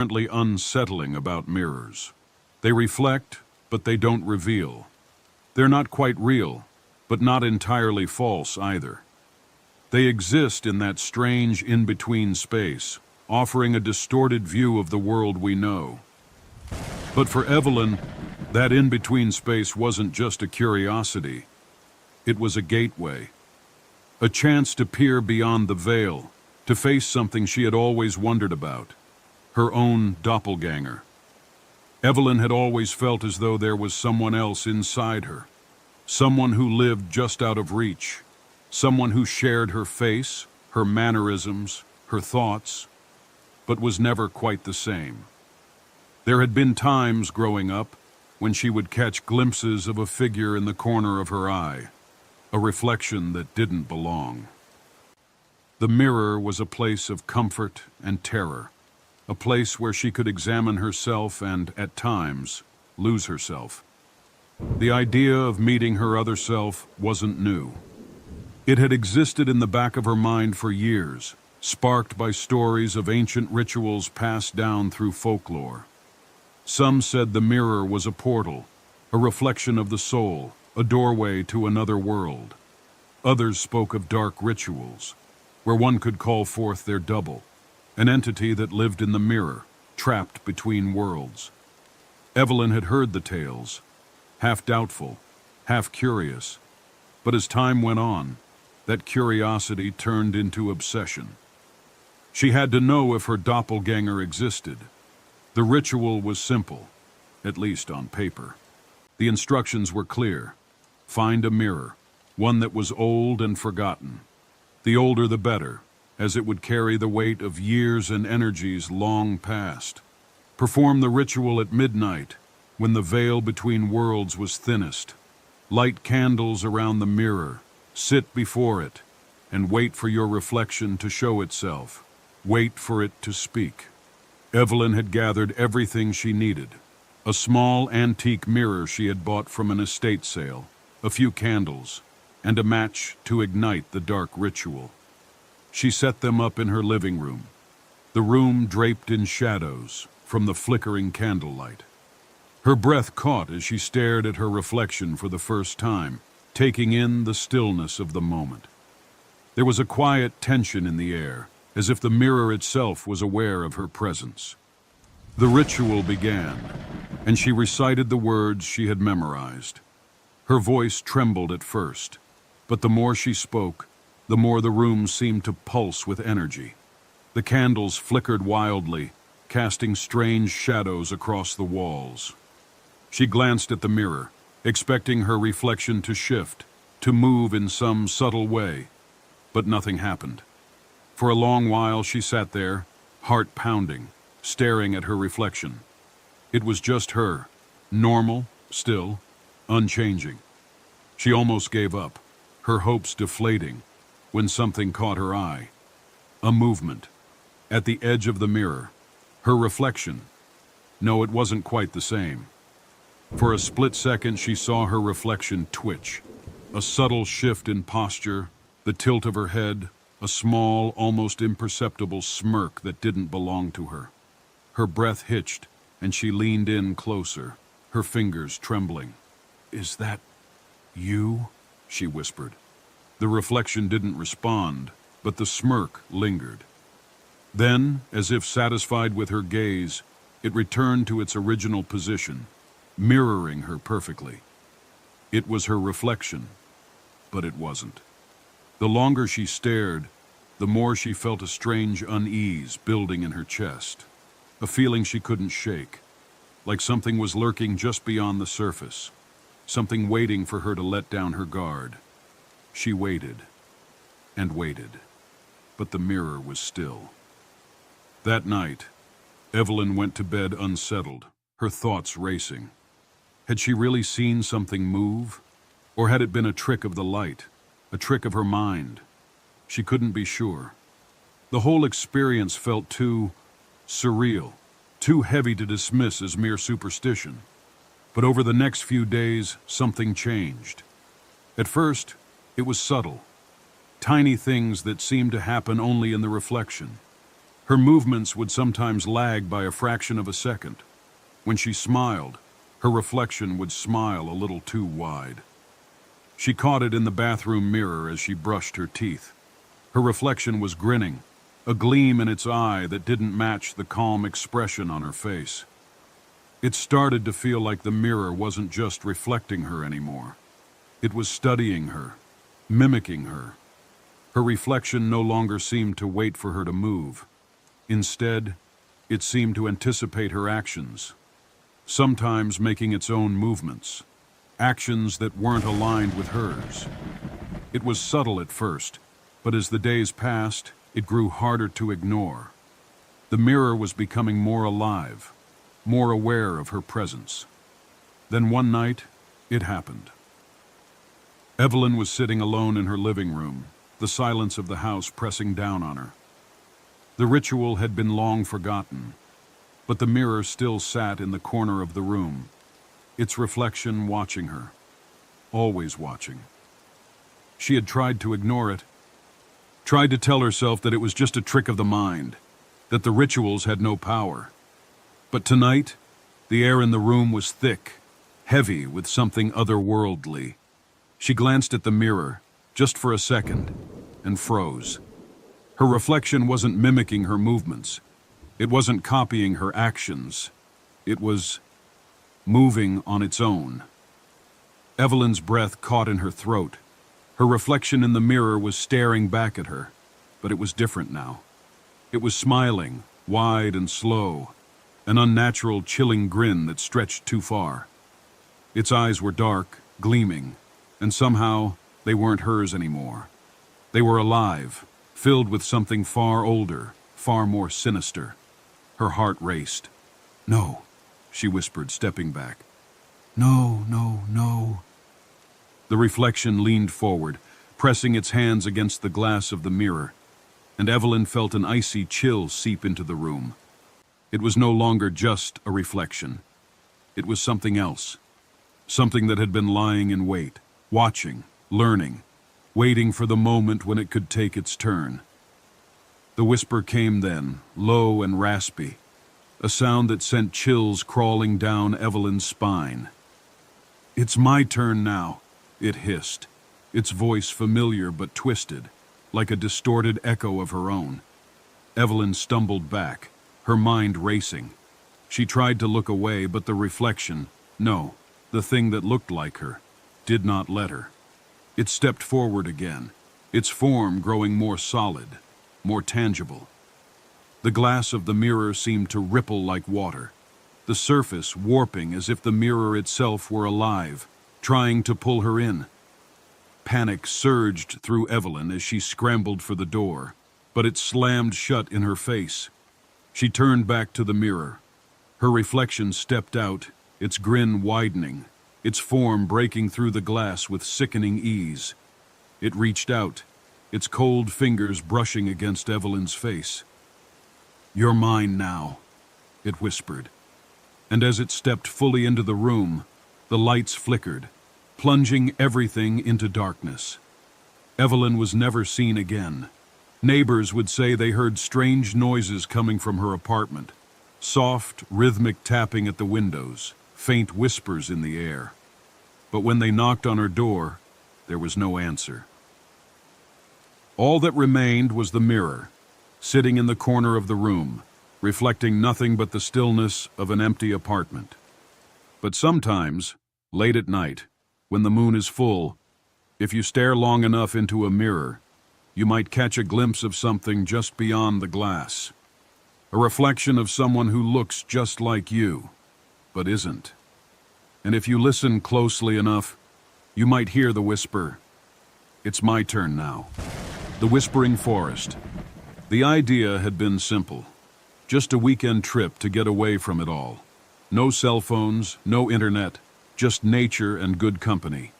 Apparently unsettling about mirrors. They reflect, but they don't reveal. They're not quite real, but not entirely false either. They exist in that strange in-between space, offering a distorted view of the world we know. But for Evelyn, that in-between space wasn't just a curiosity. It was a gateway, a chance to peer beyond the veil, to face something she had always wondered about, her own doppelganger. Evelyn had always felt as though there was someone else inside her, someone who lived just out of reach, someone who shared her face, her mannerisms, her thoughts, but was never quite the same. There had been times growing up when she would catch glimpses of a figure in the corner of her eye, a reflection that didn't belong. The mirror was a place of comfort and terror, a place where she could examine herself and, at times, lose herself. The idea of meeting her other self wasn't new. It had existed in the back of her mind for years, sparked by stories of ancient rituals passed down through folklore. Some said the mirror was a portal, a reflection of the soul, a doorway to another world. Others spoke of dark rituals, where one could call forth their double, an entity that lived in the mirror, trapped between worlds. Evelyn had heard the tales, half doubtful, half curious, but as time went on, that curiosity turned into obsession. She had to know if her doppelganger existed. The ritual was simple, at least on paper. The instructions were clear. Find a mirror, one that was old and forgotten. The older the better, as it would carry the weight of years and energies long past. Perform the ritual at midnight, when the veil between worlds was thinnest. Light candles around the mirror, sit before it, and wait for your reflection to show itself. Wait for it to speak. Evelyn had gathered everything she needed. A small antique mirror she had bought from an estate sale, a few candles, and a match to ignite the dark ritual. She set them up in her living room, the room draped in shadows from the flickering candlelight. Her breath caught as she stared at her reflection for the first time, taking in the stillness of the moment. There was a quiet tension in the air, as if the mirror itself was aware of her presence. The ritual began, and she recited the words she had memorized. Her voice trembled at first, but the more she spoke, the more the room seemed to pulse with energy. The candles flickered wildly, casting strange shadows across the walls. She glanced at the mirror, expecting her reflection to shift, to move in some subtle way, but nothing happened. For a long while she sat there, heart pounding, staring at her reflection. It was just her, normal, still, unchanging. She almost gave up, her hopes deflating, when something caught her eye. A movement. At the edge of the mirror. Her reflection. No, it wasn't quite the same. For a split second she saw her reflection twitch. A subtle shift in posture, the tilt of her head, a small, almost imperceptible smirk that didn't belong to her. Her breath hitched, and she leaned in closer, her fingers trembling. "Is that you?" she whispered. The reflection didn't respond, but the smirk lingered. Then, as if satisfied with her gaze, it returned to its original position, mirroring her perfectly. It was her reflection, but it wasn't. The longer she stared, the more she felt a strange unease building in her chest, a feeling she couldn't shake, like something was lurking just beyond the surface, something waiting for her to let down her guard. She waited and waited, but the mirror was still. That night, Evelyn went to bed unsettled, her thoughts racing. Had she really seen something move? Or had it been a trick of the light, a trick of her mind? She couldn't be sure. The whole experience felt too surreal, too heavy to dismiss as mere superstition. But over the next few days, something changed. At first, it was subtle, tiny things that seemed to happen only in the reflection. Her movements would sometimes lag by a fraction of a second. When she smiled, her reflection would smile a little too wide. She caught it in the bathroom mirror as she brushed her teeth. Her reflection was grinning, a gleam in its eye that didn't match the calm expression on her face. It started to feel like the mirror wasn't just reflecting her anymore. It was studying her, mimicking her. Her reflection no longer seemed to wait for her to move. Instead, it seemed to anticipate her actions, sometimes making its own movements, actions that weren't aligned with hers. It was subtle at first, but as the days passed, it grew harder to ignore. The mirror was becoming more alive, more aware of her presence. Then one night, it happened. Evelyn was sitting alone in her living room, the silence of the house pressing down on her. The ritual had been long forgotten, but the mirror still sat in the corner of the room, its reflection watching her, always watching. She had tried to ignore it, tried to tell herself that it was just a trick of the mind, that the rituals had no power. But tonight, the air in the room was thick, heavy with something otherworldly. She glanced at the mirror, just for a second, and froze. Her reflection wasn't mimicking her movements. It wasn't copying her actions. It was moving on its own. Evelyn's breath caught in her throat. Her reflection in the mirror was staring back at her, but it was different now. It was smiling, wide and slow, an unnatural, chilling grin that stretched too far. Its eyes were dark, gleaming, and somehow they weren't hers anymore. They were alive, filled with something far older, far more sinister. Her heart raced. "No," she whispered, stepping back. "No, no, no." The reflection leaned forward, pressing its hands against the glass of the mirror, and Evelyn felt an icy chill seep into the room. It was no longer just a reflection. It was something else, something that had been lying in wait, watching, learning, waiting for the moment when it could take its turn. The whisper came then, low and raspy, a sound that sent chills crawling down Evelyn's spine. "It's my turn now," it hissed, its voice familiar but twisted, like a distorted echo of her own. Evelyn stumbled back, her mind racing. She tried to look away, but the reflection, no, the thing that looked like her, did not let her. It stepped forward again, its form growing more solid, more tangible. The glass of the mirror seemed to ripple like water, the surface warping as if the mirror itself were alive, trying to pull her in. Panic surged through Evelyn as she scrambled for the door, but it slammed shut in her face. She turned back to the mirror. Her reflection stepped out, its grin widening, its form breaking through the glass with sickening ease. It reached out, its cold fingers brushing against Evelyn's face. "You're mine now," it whispered. And as it stepped fully into the room, the lights flickered, plunging everything into darkness. Evelyn was never seen again. Neighbors would say they heard strange noises coming from her apartment, soft, rhythmic tapping at the windows, faint whispers in the air. But when they knocked on her door, there was no answer. All that remained was the mirror, sitting in the corner of the room, reflecting nothing but the stillness of an empty apartment. But sometimes, late at night, when the moon is full, if you stare long enough into a mirror, you might catch a glimpse of something just beyond the glass. A reflection of someone who looks just like you, but isn't. And if you listen closely enough, you might hear the whisper, "It's my turn now." The Whispering Forest. The idea had been simple. Just a weekend trip to get away from it all. No cell phones, no internet, just nature and good company.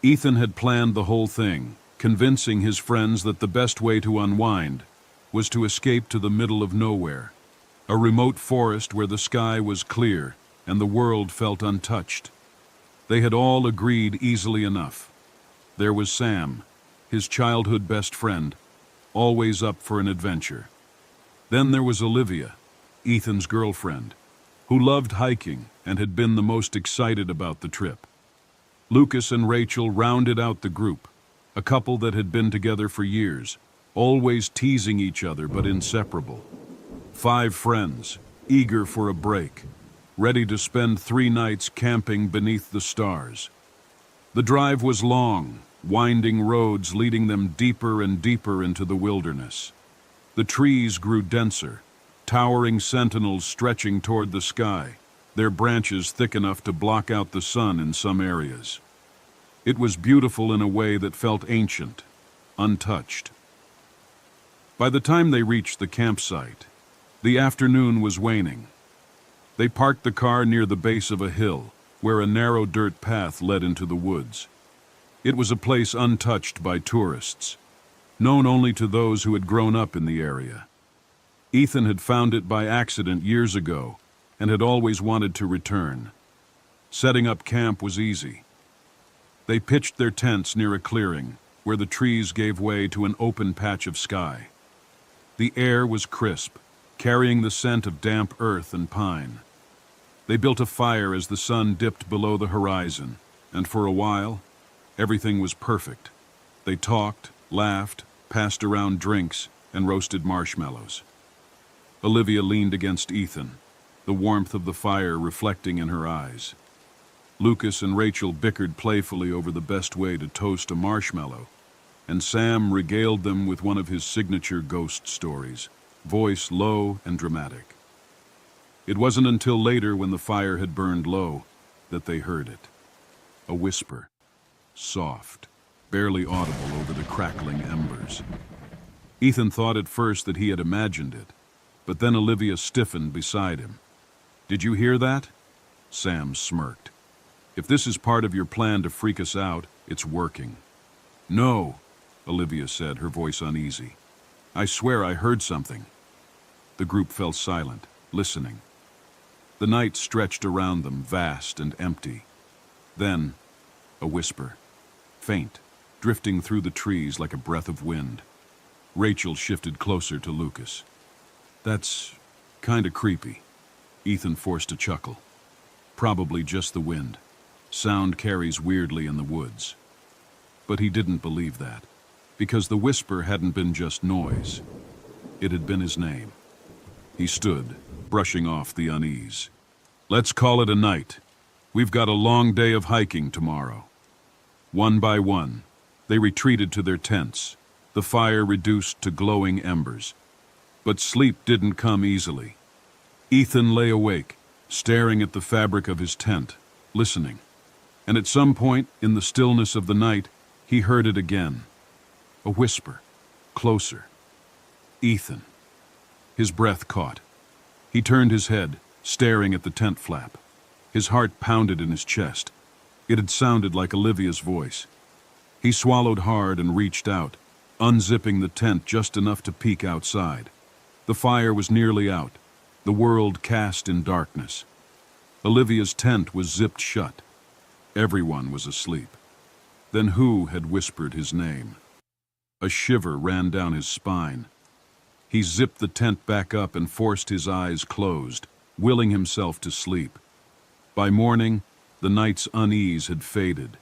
Ethan had planned the whole thing, convincing his friends that the best way to unwind was to escape to the middle of nowhere, a remote forest where the sky was clear and the world felt untouched. They had all agreed easily enough. There was Sam, his childhood best friend, always up for an adventure. Then there was Olivia, Ethan's girlfriend, who loved hiking and had been the most excited about the trip. Lucas and Rachel rounded out the group, a couple that had been together for years, always teasing each other but inseparable. 5 friends, eager for a break, ready to spend 3 nights camping beneath the stars. The drive was long, winding roads leading them deeper and deeper into the wilderness. The trees grew denser, towering sentinels stretching toward the sky, their branches thick enough to block out the sun in some areas. It was beautiful in a way that felt ancient, untouched. By the time they reached the campsite, the afternoon was waning. They parked the car near the base of a hill, where a narrow dirt path led into the woods. It was a place untouched by tourists, known only to those who had grown up in the area. Ethan had found it by accident years ago and had always wanted to return. Setting up camp was easy. They pitched their tents near a clearing where the trees gave way to an open patch of sky. The air was crisp, carrying the scent of damp earth and pine. They built a fire as the sun dipped below the horizon, and for a while, everything was perfect. They talked, laughed, passed around drinks, and roasted marshmallows. Olivia leaned against Ethan, the warmth of the fire reflecting in her eyes. Lucas and Rachel bickered playfully over the best way to toast a marshmallow, and Sam regaled them with one of his signature ghost stories, voice low and dramatic. It wasn't until later, when the fire had burned low, that they heard it. A whisper, soft, barely audible over the crackling embers. Ethan thought at first that he had imagined it, but then Olivia stiffened beside him. "Did you hear that?" Sam smirked. "If this is part of your plan to freak us out, it's working." "No," Olivia said, her voice uneasy. "I swear I heard something." The group fell silent, listening. The night stretched around them, vast and empty. Then, a whisper, faint, drifting through the trees like a breath of wind. Rachel shifted closer to Lucas. "That's kinda creepy." Ethan forced a chuckle. "Probably just the wind. Sound carries weirdly in the woods." But he didn't believe that, because the whisper hadn't been just noise. It had been his name. He stood, brushing off the unease. "Let's call it a night. We've got a long day of hiking tomorrow." One by one, they retreated to their tents, the fire reduced to glowing embers. But sleep didn't come easily. Ethan lay awake, staring at the fabric of his tent, listening. And at some point, in the stillness of the night, he heard it again. A whisper, closer. "Ethan." His breath caught. He turned his head, staring at the tent flap. His heart pounded in his chest. It had sounded like Olivia's voice. He swallowed hard and reached out, unzipping the tent just enough to peek outside. The fire was nearly out, the world cast in darkness. Olivia's tent was zipped shut. Everyone was asleep. Then who had whispered his name? A shiver ran down his spine. He zipped the tent back up and forced his eyes closed, willing himself to sleep. By morning, the night's unease had faded.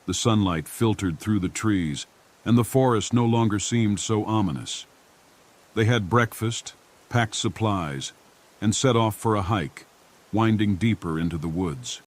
The sunlight filtered through the trees, and the forest no longer seemed so ominous. They had breakfast, packed supplies, and set off for a hike, winding deeper into the woods.